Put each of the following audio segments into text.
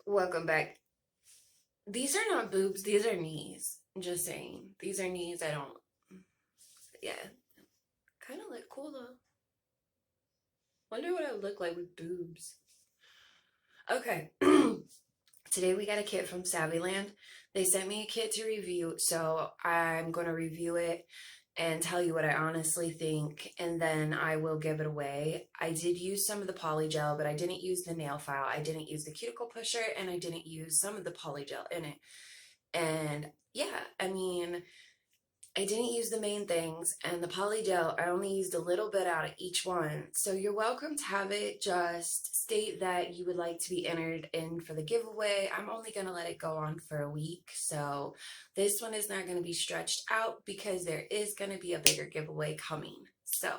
Welcome back. These are not boobs, these are knees. Just saying. These are knees. I don't. Yeah. Kind of look cool though. Wonder what I would look like with boobs. Okay. Today we got a kit from Saviland. They sent me a kit to review, so I'm going to review it and tell you what I honestly think, and then I will give it away. I did use some of the Polygel, but I didn't use the nail file. I didn't use the cuticle pusher, and I didn't use some of the Polygel in it. And yeah, I mean, I didn't use the main things, and the Polygel, I only used a little bit out of each one. So you're welcome to have it. Just state that you would like to be entered in for the giveaway. I'm only going to let it go on for a week. So this one is not going to be stretched out because there is going to be a bigger giveaway coming. So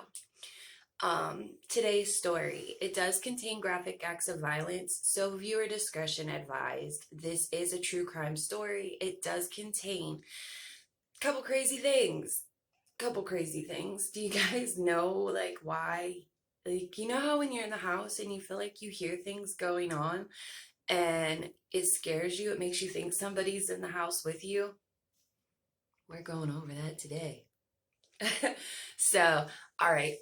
today's story, it does contain graphic acts of violence, so viewer discretion advised. This is a true crime story. It does contain couple crazy things. Couple crazy things. Do you guys know like why? Like, you know how when you're in the house and you feel like you hear things going on and it scares you, it makes you think somebody's in the house with you? We're going over that today. So, all right.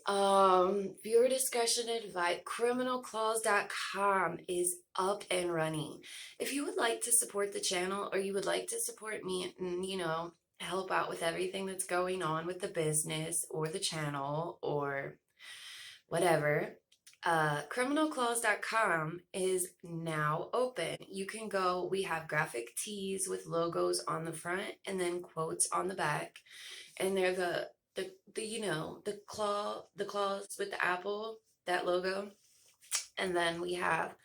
Viewer discussion advice. Criminalclaws.com is up and running. If you would like to support the channel or you would like to support me and, help out with everything that's going on with the business or the channel or whatever, criminalclaws.com is now open. You can go, we have graphic tees with logos on the front and then quotes on the back. And they're the claws with the apple, that logo. And then we have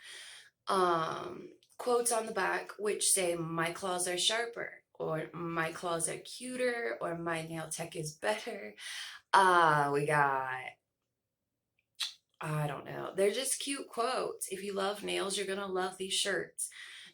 quotes on the back which say my claws are sharper, or my claws are cuter, or my nail tech is better. We got, I don't know, they're just cute quotes. If you love nails, you're gonna love these shirts.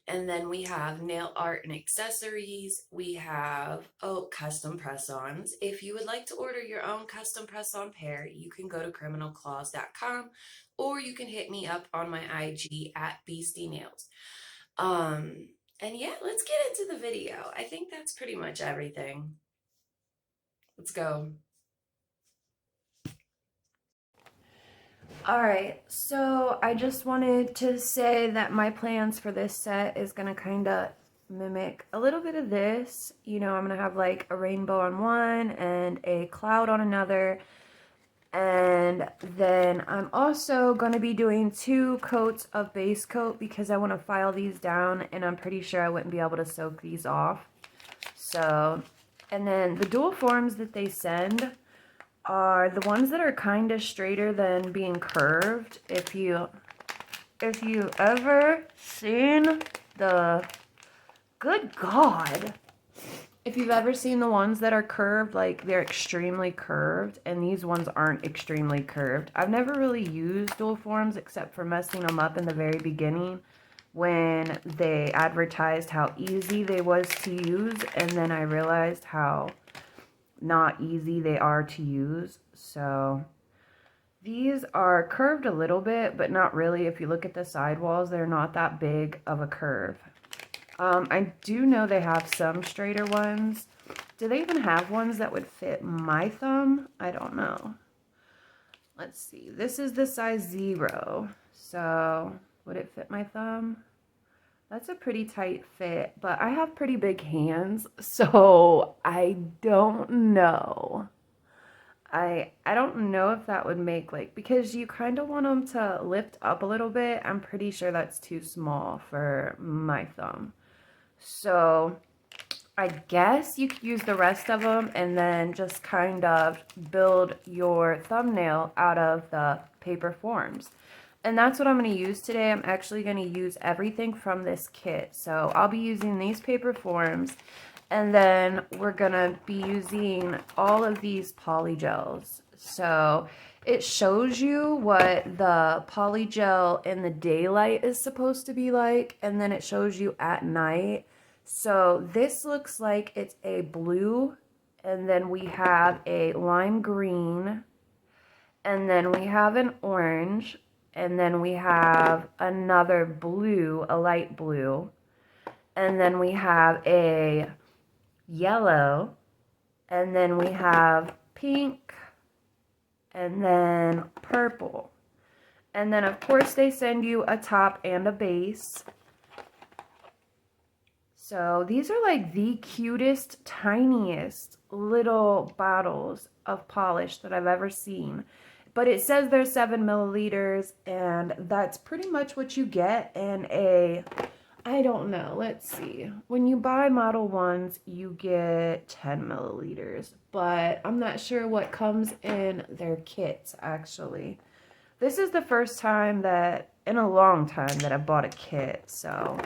And then we have nail art and accessories. We have, custom press-ons. If you would like to order your own custom press-on pair, you can go to criminalclaws.com, or you can hit me up on my IG at Beastie Nails. And yeah, let's get into the video. I think that's pretty much everything. Let's go. Alright, so I just wanted to say that my plans for this set is going to kind of mimic a little bit of this. I'm going to have like a rainbow on one and a cloud on another. And then I'm also going to be doing 2 coats of base coat because I want to file these down and I'm pretty sure I wouldn't be able to soak these off. So, and then the dual forms that they send are the ones that are kind of straighter than being curved. If you ever seen the, good God, if you've ever seen the ones that are curved, like they're extremely curved, and these ones aren't extremely curved. I've never really used dual forms except for messing them up in the very beginning when they advertised how easy they was to use, and then I realized how not easy they are to use. So these are curved a little bit, but not really. If you look at the sidewalls, they're not that big of a curve. I do know they have some straighter ones. Do they even have ones that would fit my thumb? I don't know. Let's see. This is the size 0. So would it fit my thumb? That's a pretty tight fit, but I have pretty big hands, so I don't know. I don't know if that would make, like, because you kind of want them to lift up a little bit. I'm pretty sure that's too small for my thumb. So I guess you could use the rest of them and then just kind of build your thumbnail out of the paper forms. And that's what I'm going to use today. I'm actually going to use everything from this kit. So I'll be using these paper forms, and then we're going to be using all of these polygels. So it shows you what the polygel in the daylight is supposed to be like, and then it shows you at night. So this looks like it's a blue, and then we have a lime green, and then we have an orange, And then we have another blue, a light blue. And then we have a yellow. And then we have pink. And then purple. And then, of course, they send you a top and a base. So these are like the cutest, tiniest little bottles of polish that I've ever seen. But it says they're 7 milliliters, and that's pretty much what you get in a, I don't know, let's see. When you buy Model 1s, you get 10 milliliters, but I'm not sure what comes in their kits, actually. This is the first time that, in a long time, that I've bought a kit, so...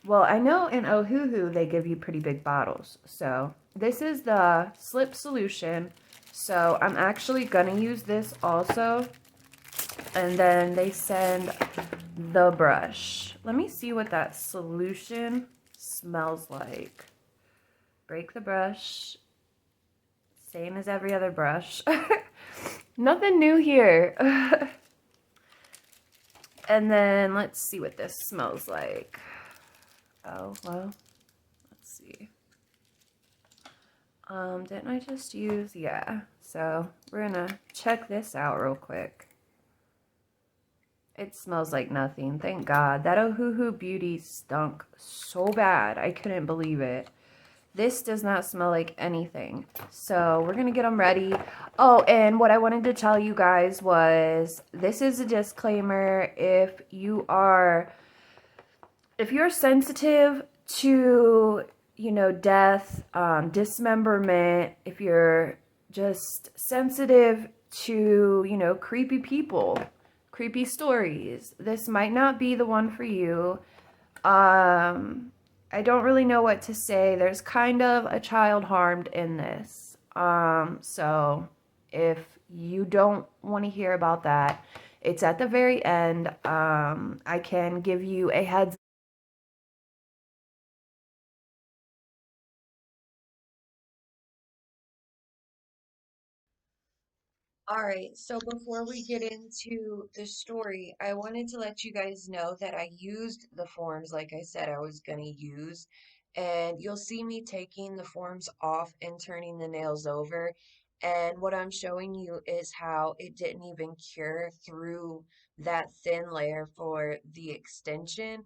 Well, I know in Ohuhu they give you pretty big bottles. So this is the slip solution. So I'm actually going to use this also. And then they send the brush. Let me see what that solution smells like. Break the brush. Same as every other brush. Nothing new here. And then let's see what this smells like. Oh, well, let's see. Didn't I just use, yeah. So we're gonna check this out real quick. It smells like nothing, thank God. That Ohuhu Beauty stunk so bad, I couldn't believe it. This does not smell like anything. So we're gonna get them ready. Oh, and what I wanted to tell you guys was, this is a disclaimer. If you're sensitive to, you know, death, dismemberment, if you're just sensitive to, you know, creepy people, creepy stories, this might not be the one for you. I don't really know what to say. There's kind of a child harmed in this. So if you don't want to hear about that, it's at the very end. I can give you a heads. All right, so before we get into the story, I wanted to let you guys know that I used the forms like I said I was going to use, and you'll see me taking the forms off and turning the nails over. And what I'm showing you is how it didn't even cure through that thin layer for the extension.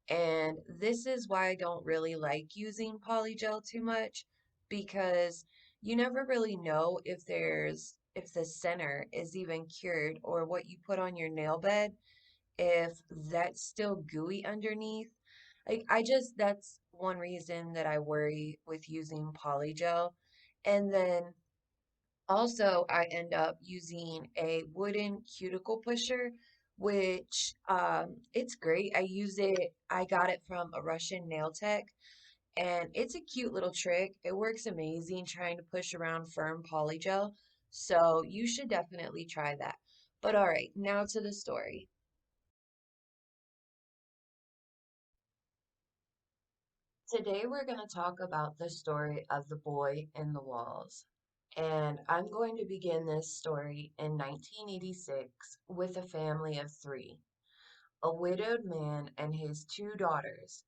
And this is why I don't really like using polygel too much, because you never really know if the center is even cured, or what you put on your nail bed, if that's still gooey underneath. Like, that's one reason that I worry with using polygel. And then also I end up using a wooden cuticle pusher, which it's great. I got it from a Russian nail tech, and it's a cute little trick. It works amazing trying to push around firm polygel. So you should definitely try that. But all right, now to the story. Today we're going to talk about the story of the boy in the walls. And I'm going to begin this story in 1986 with a family of three: a widowed man and his two daughters.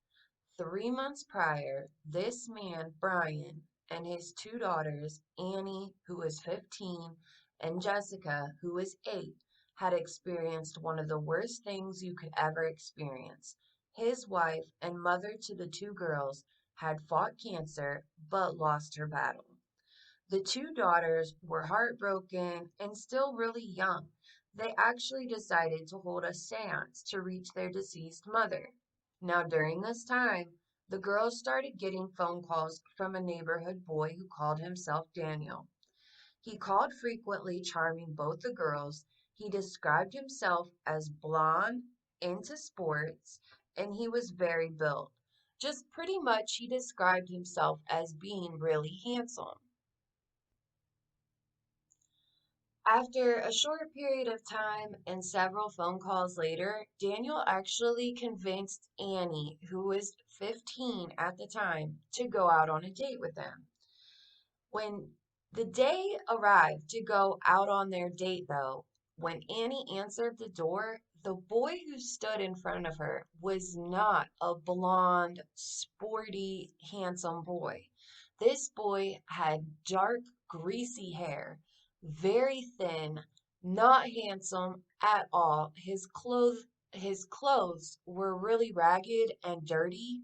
3 months prior, this man, Brian, and his two daughters, Annie, who was 15, and Jessica, who was 8, had experienced one of the worst things you could ever experience. His wife and mother to the two girls had fought cancer but lost her battle. The two daughters were heartbroken and still really young. They actually decided to hold a seance to reach their deceased mother. Now, during this time, the girls started getting phone calls from a neighborhood boy who called himself Daniel. He called frequently, charming both the girls. He described himself as blonde, into sports, and he was very built. Just pretty much, he described himself as being really handsome. After a short period of time and several phone calls later, Daniel actually convinced Annie, who was 15 at the time, to go out on a date with him. When the day arrived to go out on their date, though, When Annie answered the door, the boy who stood in front of her was not a blonde, sporty, handsome boy. This boy had dark, greasy hair, very thin, not handsome at all. His clothes were really ragged and dirty.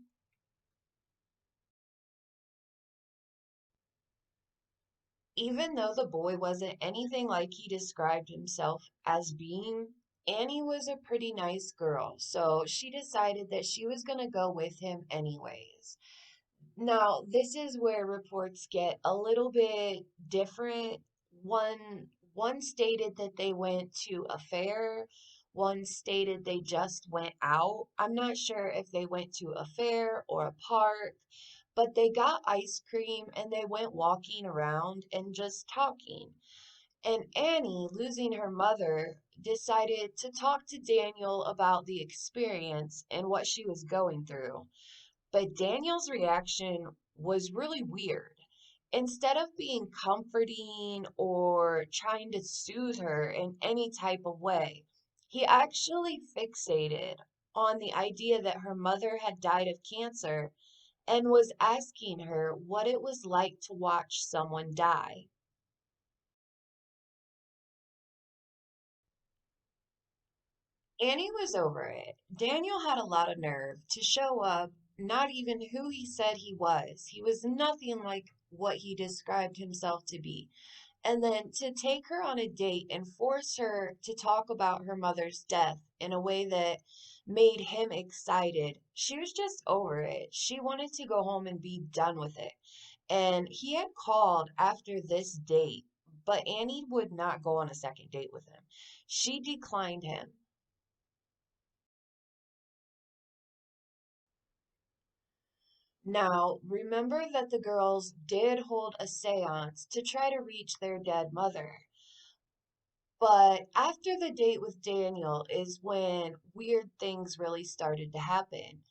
Even though the boy wasn't anything like he described himself as being, Annie was a pretty nice girl, so she decided that she was going to go with him anyways. Now, this is where reports get a little bit different. One stated that they went to a fair, one stated they just went out. I'm not sure if they went to a fair or a park, but they got ice cream and they went walking around and just talking. And Annie, losing her mother, decided to talk to Daniel about the experience and what she was going through. But Daniel's reaction was really weird. Instead of being comforting or trying to soothe her in any type of way, he actually fixated on the idea that her mother had died of cancer and was asking her what it was like to watch someone die. Annie was over it. Daniel had a lot of nerve to show up, not even who he said he was. He was nothing like what he described himself to be. And then to take her on a date and force her to talk about her mother's death in a way that made him excited. She was just over it. She wanted to go home and be done with it. And he had called after this date, but Annie would not go on a second date with him. She declined him. Now, remember that the girls did hold a seance to try to reach their dead mother. But after the date with Daniel is when weird things really started to happen.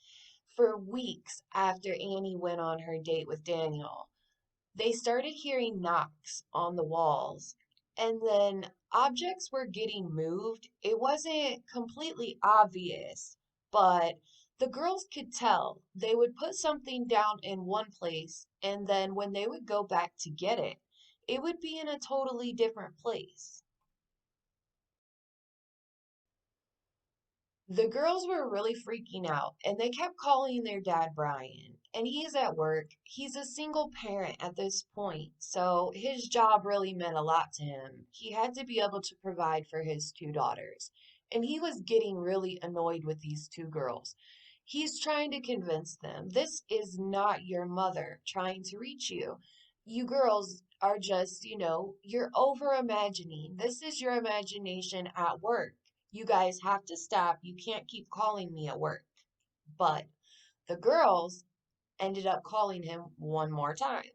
For weeks after Annie went on her date with Daniel, they started hearing knocks on the walls, and then objects were getting moved. It wasn't completely obvious, but the girls could tell. They would put something down in one place, and then when they would go back to get it, it would be in a totally different place. The girls were really freaking out and they kept calling their dad Brian. And he's at work. He's a single parent at this point, so his job really meant a lot to him. He had to be able to provide for his two daughters. And he was getting really annoyed with these two girls. He's trying to convince them this is not your mother trying to reach you. You girls are just, you're over imagining. This is your imagination at work. You guys have to stop. You can't keep calling me at work. But the girls ended up calling him one more time.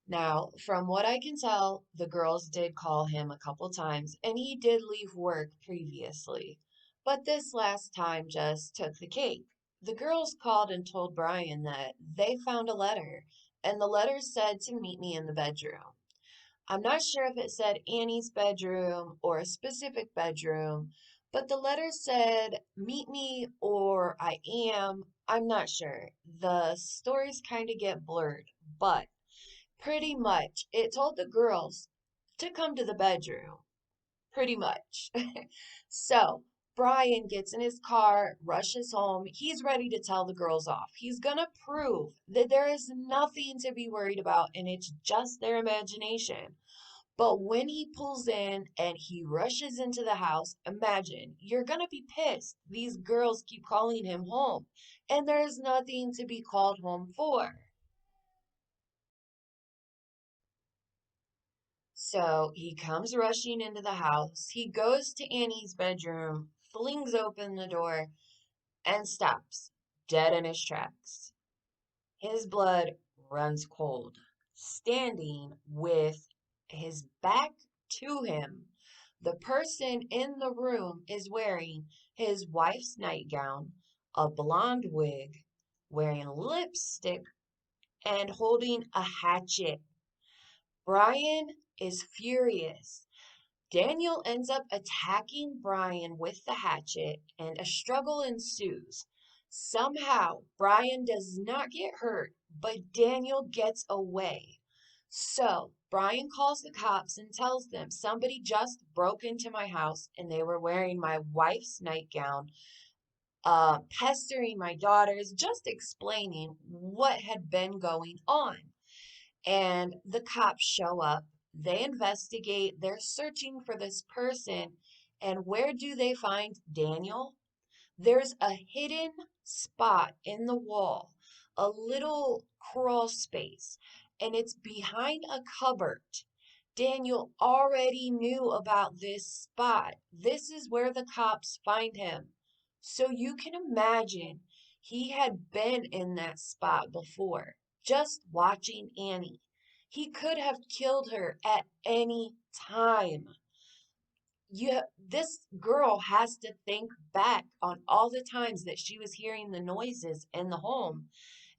Now, from what I can tell, the girls did call him a couple times and he did leave work previously. But this last time just took the cake. The girls called and told Brian that they found a letter, and the letter said to meet me in the bedroom. I'm not sure if it said Annie's bedroom or a specific bedroom, but the letter said meet me or I am. I'm not sure. The stories kind of get blurred, but pretty much it told the girls to come to the bedroom. Pretty much. So Brian gets in his car, rushes home. He's ready to tell the girls off. He's gonna prove that there is nothing to be worried about and it's just their imagination. But when he pulls in and he rushes into the house, imagine, you're gonna be pissed. These girls keep calling him home, and there's nothing to be called home for. So he comes rushing into the house. He goes to Annie's bedroom, flings open the door, and stops, dead in his tracks. His blood runs cold, standing with his back to him. The person in the room is wearing his wife's nightgown, a blonde wig, wearing lipstick, and holding a hatchet. Brian is furious. Daniel ends up attacking Brian with the hatchet, and a struggle ensues. Somehow, Brian does not get hurt, but Daniel gets away. So, Brian calls the cops and tells them somebody just broke into my house and they were wearing my wife's nightgown, pestering my daughters, just explaining what had been going on. And the cops show up, they investigate, they're searching for this person, and where do they find Daniel? There's a hidden spot in the wall, a little crawl space, and it's behind a cupboard. Daniel already knew about this spot. This is where the cops find him. So you can imagine he had been in that spot before, just watching Annie. He could have killed her at any time. This girl has to think back on all the times that she was hearing the noises in the home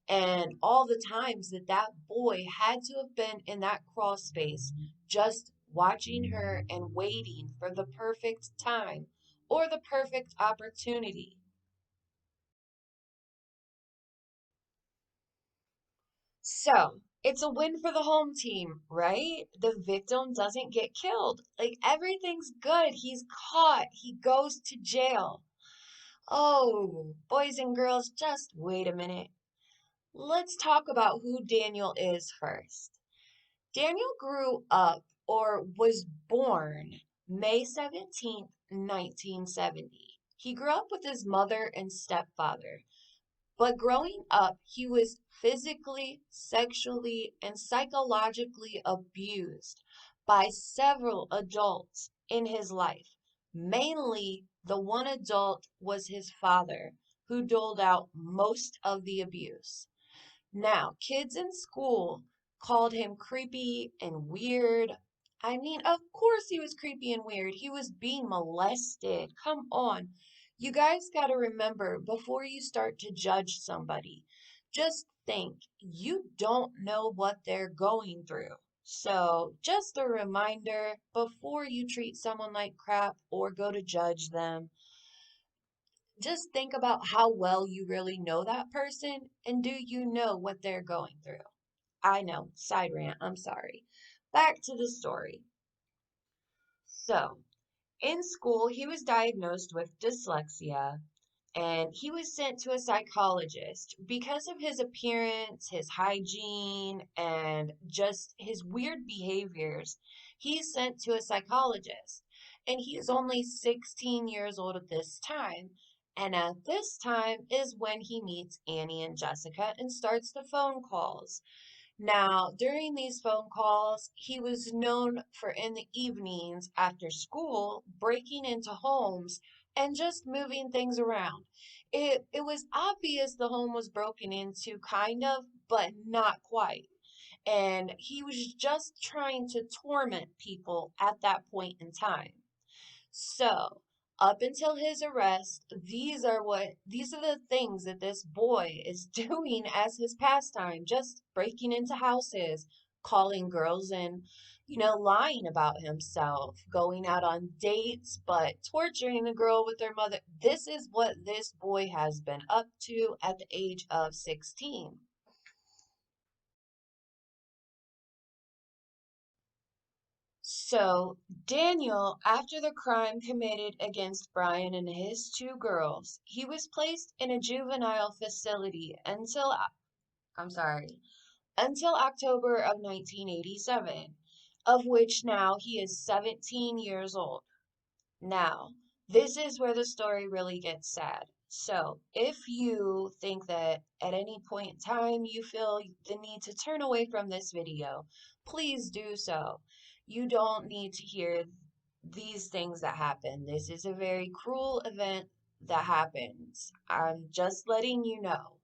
and all the times that that boy had to have been in that crawl space just watching her and waiting for the perfect time or the perfect opportunity. So, it's a win for the home team, right? The victim doesn't get killed. Like, everything's good. He's caught. He goes to jail. Oh, boys and girls, just wait a minute. Let's talk about who Daniel is first. Daniel grew up or was born May 17th, 1970. He grew up with his mother and stepfather, but growing up, he was physically, sexually, and psychologically abused by several adults in his life. Mainly, the one adult was his father, who doled out most of the abuse. Now, kids in school called him creepy and weird. I mean, of course he was creepy and weird. He was being molested. Come on. You guys got to remember before you start to judge somebody, just think you don't know what they're going through. So, just a reminder before you treat someone like crap or go to judge them, just think about how well you really know that person and do you know what they're going through. I know, side rant, I'm sorry. Back to the story. So, in school, he was diagnosed with dyslexia and he was sent to a psychologist because of his appearance, his hygiene, and just his weird behaviors. He's sent to a psychologist, and he is only 16 years old at this time. And at this time is when he meets Annie and Jessica and starts the phone calls. Now, during these phone calls, he was known for in the evenings after school breaking into homes and just moving things around. It was obvious the home was broken into, kind of, but not quite. And he was just trying to torment people at that point in time. So, up until his arrest, these are the things that this boy is doing as his pastime, just breaking into houses, calling girls and, lying about himself, going out on dates, but torturing the girl with her mother. This is what this boy has been up to at the age of 16. So, Daniel, after the crime committed against Brian and his two girls, he was placed in a juvenile facility I'm sorry, until October of 1987, of which now he is 17 years old. Now, this is where the story really gets sad. So, if you think that at any point in time you feel the need to turn away from this video, please do so. You don't need to hear these things that happen. This is a very cruel event that happens. I'm just letting you know.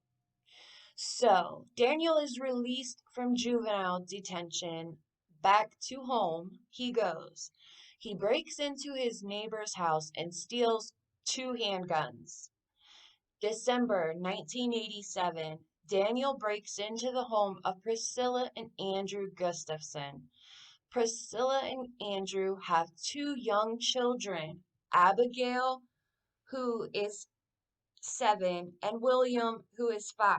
So, Daniel is released from juvenile detention. Back to home he goes. He breaks into his neighbor's house and steals two handguns. December 1987, Daniel breaks into the home of Priscilla and Andrew Gustafson. Priscilla and Andrew have two young children, Abigail, who is 7, and William, who is 5.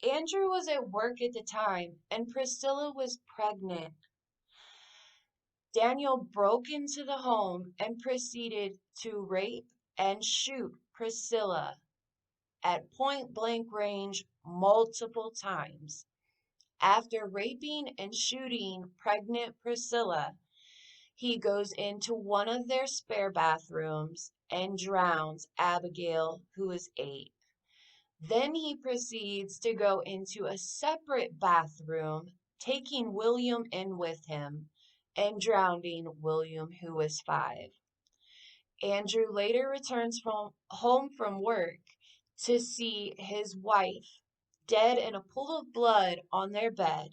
Andrew was at work at the time, and Priscilla was pregnant. Daniel broke into the home and proceeded to rape and shoot Priscilla at point blank range multiple times. After raping and shooting pregnant Priscilla, he goes into one of their spare bathrooms and drowns Abigail, who is 8. Then he proceeds to go into a separate bathroom, taking William in with him and drowning William, who was 5. Andrew later returns home from work to see his wife dead in a pool of blood on their bed.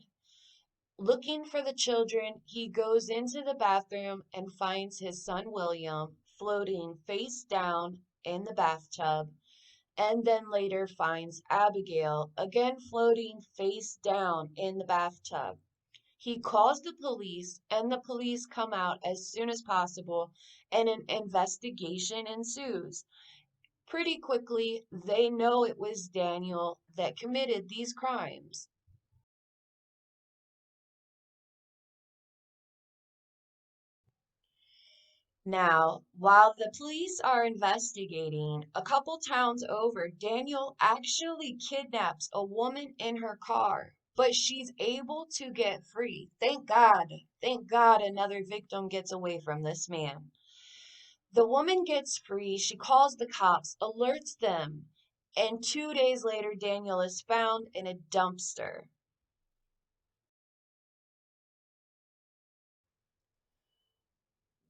Looking for the children, he goes into the bathroom and finds his son William floating face down in the bathtub, and then later finds Abigail again floating face down in the bathtub. He calls the police, and the police come out as soon as possible, and an investigation ensues. Pretty quickly, they know it was Daniel that committed these crimes. Now, while the police are investigating, a couple towns over, Daniel actually kidnaps a woman in her car, but she's able to get free. Thank God. Thank God another victim gets away from this man. The woman gets free. She calls the cops, alerts them, and 2 days later, Daniel is found in a dumpster.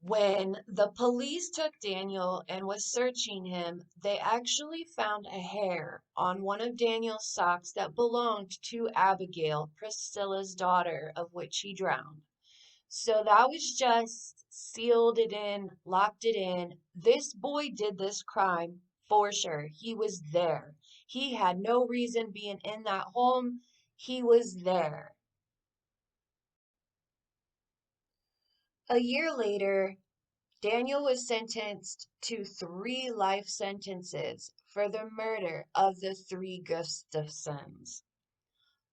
When the police took Daniel and was searching him, they actually found a hair on one of Daniel's socks that belonged to Abigail, Priscilla's daughter, of which he drowned. So that was just sealed it in, locked it in. This boy did this crime for sure. He was there. He had no reason being in that home. He was there. A year later, Daniel was sentenced to 3 life sentences for the murder of the 3 Gustafsons.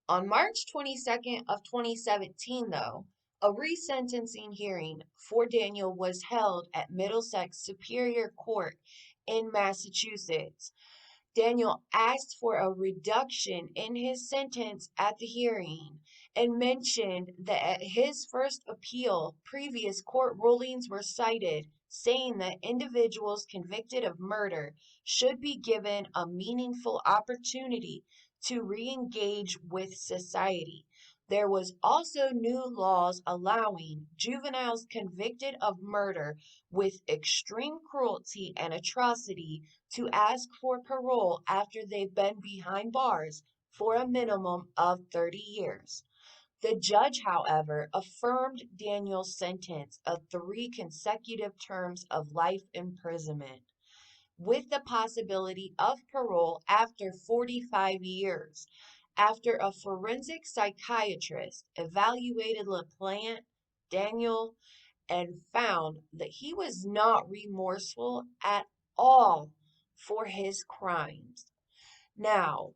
On March 22nd of 2017, though, a resentencing hearing for Daniel was held at Middlesex Superior Court in Massachusetts. Daniel asked for a reduction in his sentence at the hearing and mentioned that at his first appeal, previous court rulings were cited, saying that individuals convicted of murder should be given a meaningful opportunity to re-engage with society. There was also new laws allowing juveniles convicted of murder with extreme cruelty and atrocity to ask for parole after they've been behind bars for a minimum of 30 years. The judge, however, affirmed Daniel's sentence of 3 consecutive terms of life imprisonment, with the possibility of parole after 45 years, after a forensic psychiatrist evaluated LaPlante, Daniel, and found that he was not remorseful at all for his crimes. Now,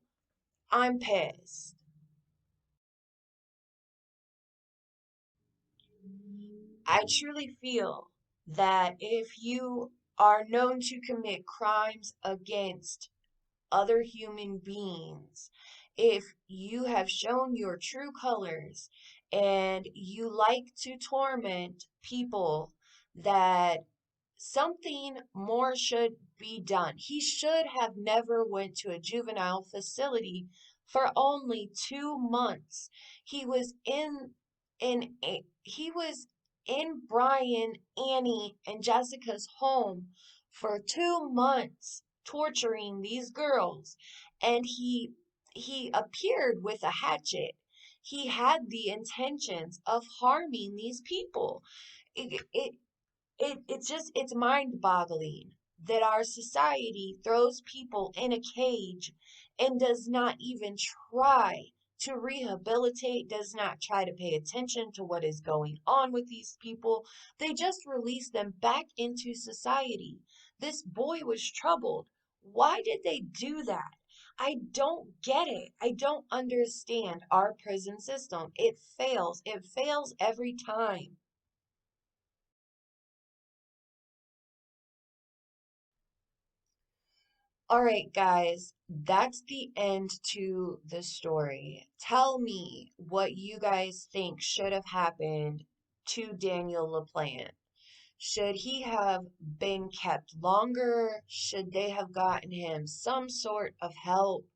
I'm pissed. I truly feel that if you are known to commit crimes against other human beings, if you have shown your true colors and you like to torment people, that something more should be done. He should have never went to a juvenile facility for only 2 months. He was he was in Brian, Annie, and Jessica's home for 2 months, torturing these girls, and he appeared with a hatchet. He had the intentions of harming these people. It's mind-boggling that our society throws people in a cage and does not even try to rehabilitate, does not try to pay attention to what is going on with these people. They just release them back into society. This boy was troubled. Why did they do that? I don't get it. I don't understand our prison system. It fails. It fails every time. All right, guys, that's the end to the story. Tell me what you guys think should have happened to Daniel LaPlante. Should he have been kept longer? Should they have gotten him some sort of help?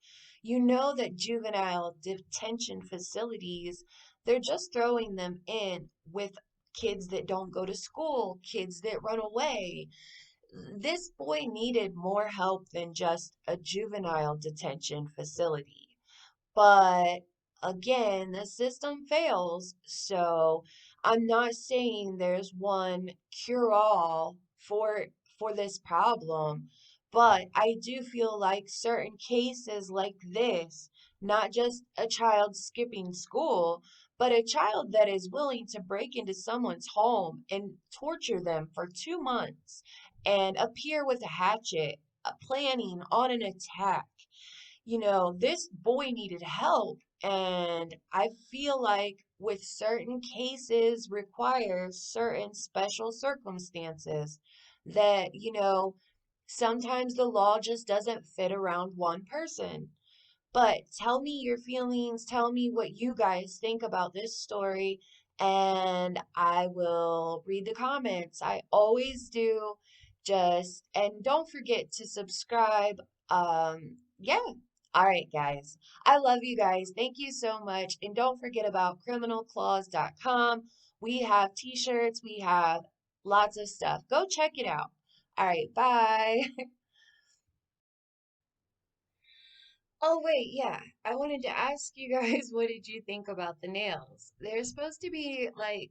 You know that juvenile detention facilities, they're just throwing them in with kids that don't go to school, kids that run away. This boy needed more help than just a juvenile detention facility. But again, the system fails. So I'm not saying there's one cure all for this problem, but I do feel like certain cases like this, not just a child skipping school, but a child that is willing to break into someone's home and torture them for 2 months and appear with a hatchet, planning on an attack. This boy needed help. And I feel like with certain cases require certain special circumstances that, sometimes the law just doesn't fit around one person. But tell me your feelings, tell me what you guys think about this story, and I will read the comments. I always do. And don't forget to subscribe. Yeah. All right, guys. I love you guys. Thank you so much. And don't forget about criminalclaws.com. We have t-shirts, we have lots of stuff. Go check it out. All right, bye. Oh, wait, yeah. I wanted to ask you guys, what did you think about the nails? They're supposed to be like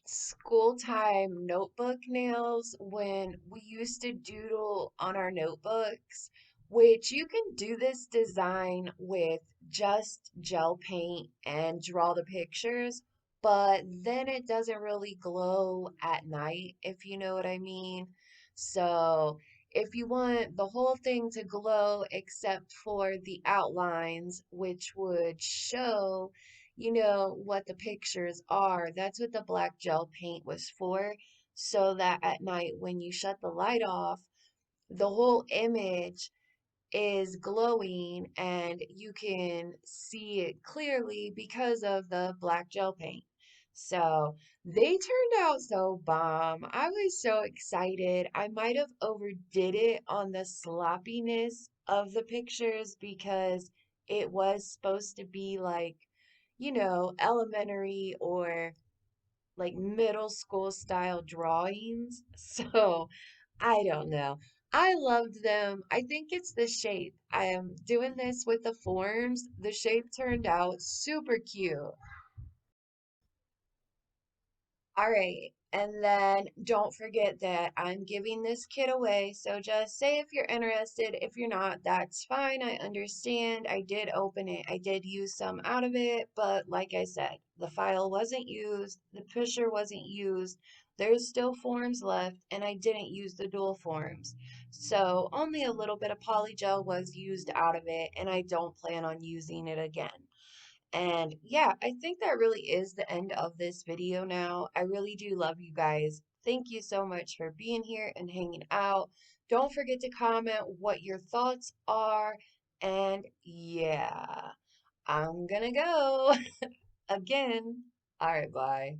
school time notebook nails when we used to doodle on our notebooks, which you can do this design with just gel paint and draw the pictures, but then it doesn't really glow at night, if you know what I mean. So, if you want the whole thing to glow except for the outlines, which would show, what the pictures are, that's what the black gel paint was for. So that at night, when you shut the light off, the whole image is glowing and you can see it clearly because of the black gel paint. So they turned out so bomb. I was so excited. I might have overdid it on the sloppiness of the pictures because it was supposed to be like, elementary or like middle school style drawings. So I don't know. I loved them. I think it's the shape. I am doing this with the forms. The shape turned out super cute. All right. And then don't forget that I'm giving this kit away. So just say if you're interested. If you're not, that's fine. I understand. I did open it. I did use some out of it. But like I said, the file wasn't used. The pusher wasn't used. There's still forms left. And I didn't use the dual forms. So only a little bit of polygel was used out of it. And I don't plan on using it again. And yeah, I think that really is the end of this video now. I really do love you guys. Thank you so much for being here and hanging out. Don't forget to comment what your thoughts are. And yeah, I'm gonna go again. All right, bye.